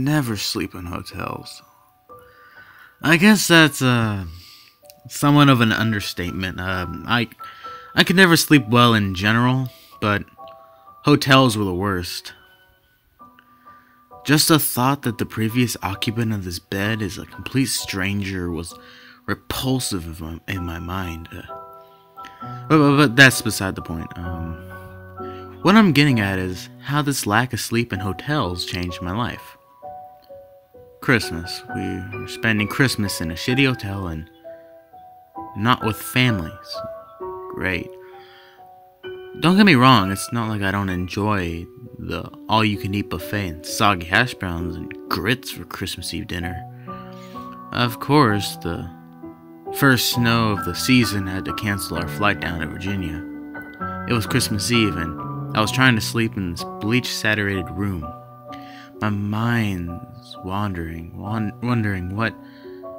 never sleep in hotels. I guess that's somewhat of an understatement. I could never sleep well in general, but hotels were the worst. Just the thought that the previous occupant of this bed is a complete stranger was repulsive in my mind. But that's beside the point. What I'm getting at is how this lack of sleep in hotels changed my life. Christmas. We were spending Christmas in a shitty hotel and not with families. Great. Don't get me wrong, it's not like I don't enjoy the all-you-can-eat buffet and soggy hash browns and grits for Christmas Eve dinner. Of course, the first snow of the season had to cancel our flight down to Virginia. It was Christmas Eve, and I was trying to sleep in this bleach-saturated room. My mind's wondering what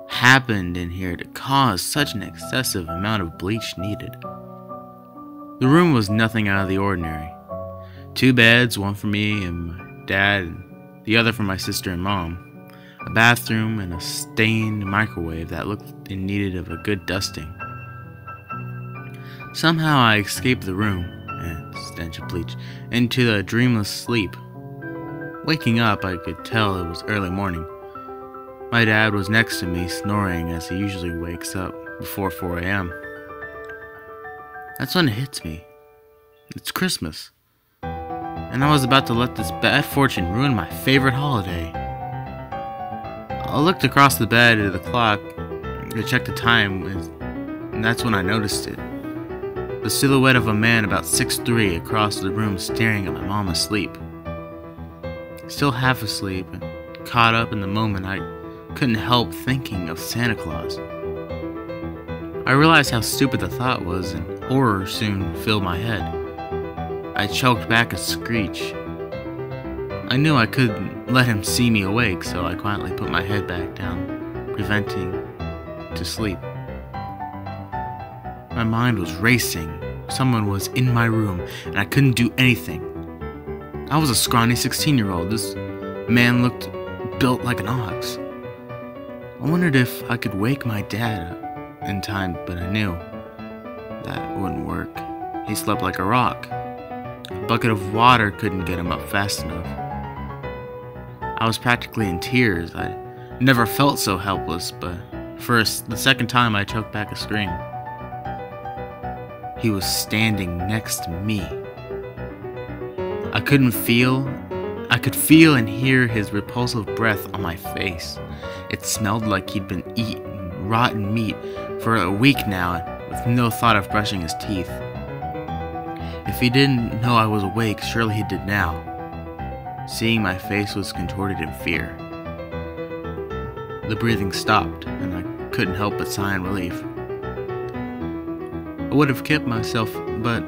happened in here to cause such an excessive amount of bleach needed. The room was nothing out of the ordinary. 2 beds, one for me and my dad, and the other for my sister and mom. A bathroom and a stained microwave that looked in need of a good dusting. Somehow I escaped the room and stench of bleach into a dreamless sleep. Waking up, I could tell it was early morning. My dad was next to me, snoring as he usually wakes up before 4 a.m. That's when it hits me. It's Christmas. And I was about to let this bad fortune ruin my favorite holiday. I looked across the bed at the clock to check the time, and that's when I noticed it. The silhouette of a man about 6'3" across the room staring at my mom asleep. Still half asleep and caught up in the moment, I couldn't help thinking of Santa Claus. I realized how stupid the thought was, and horror soon filled my head. I choked back a screech. I knew I couldn't let him see me awake, so I quietly put my head back down, preventing to sleep. My mind was racing. Someone was in my room, and I couldn't do anything. I was a scrawny 16-year-old. This man looked built like an ox. I wondered if I could wake my dad up in time, but I knew that wouldn't work. He slept like a rock. A bucket of water couldn't get him up fast enough. I was practically in tears. I never felt so helpless, but the second time I choked back a scream. He was standing next to me. I could feel and hear his repulsive breath on my face. It smelled like he'd been eating rotten meat for a week now, with no thought of brushing his teeth. If he didn't know I was awake, surely he did now. Seeing my face was contorted in fear. The breathing stopped, and I couldn't help but sigh in relief. I would have kept myself, but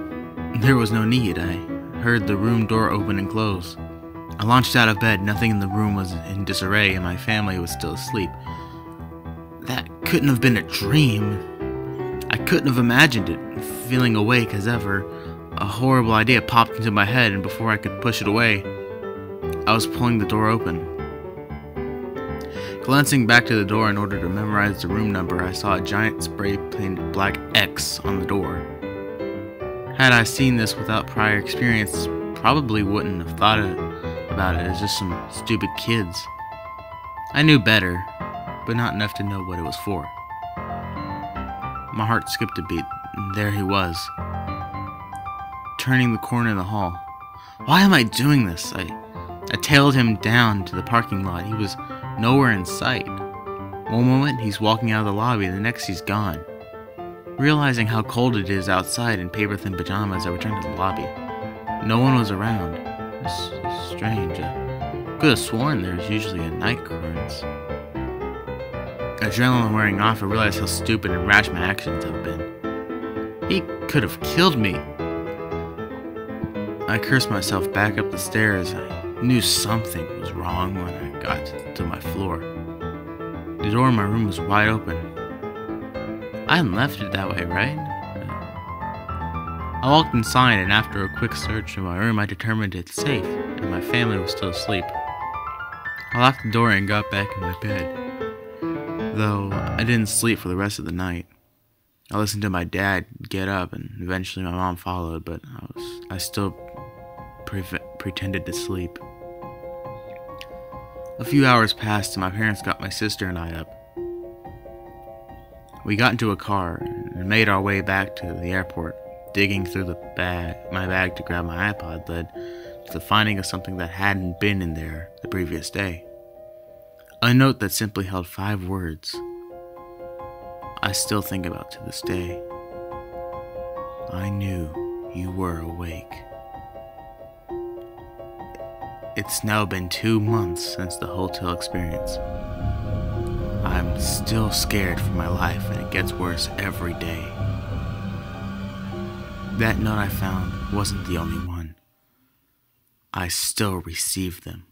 there was no need. I heard the room door open and close. I launched out of bed. Nothing in the room was in disarray, and my family was still asleep. That couldn't have been a dream. I couldn't have imagined it. Feeling awake as ever, a horrible idea popped into my head, and before I could push it away, I was pulling the door open. Glancing back to the door in order to memorize the room number, I saw a giant spray-painted black X on the door. Had I seen this without prior experience, probably wouldn't have thought about it as just some stupid kids. I knew better, but not enough to know what it was for. My heart skipped a beat, and there he was, turning the corner in the hall. Why am I doing this? I tailed him down to the parking lot. He was nowhere in sight. One moment he's walking out of the lobby, the next he's gone. Realizing how cold it is outside in paper-thin pajamas, I returned to the lobby. No one was around. This is strange. I could have sworn there's usually a night occurrence. Adrenaline wearing off, I realized how stupid and rash my actions have been. He could have killed me. I cursed myself back up the stairs. I knew something was wrong when I got to my floor. The door in my room was wide open. I hadn't left it that way, right? I walked inside, and after a quick search of my room, I determined it's safe, and my family was still asleep. I locked the door and got back in my bed. Though I didn't sleep for the rest of the night. I listened to my dad get up, and eventually my mom followed, but I still pretended to sleep. A few hours passed and my parents got my sister and I up. We got into a car and made our way back to the airport. Digging through my bag to grab my iPod led to the finding of something that hadn't been in there the previous day. A note that simply held 5 words I still think about to this day. I knew you were awake. It's now been 2 months since the hotel experience. I'm still scared for my life, and it gets worse every day. That note I found wasn't the only one. I still receive them.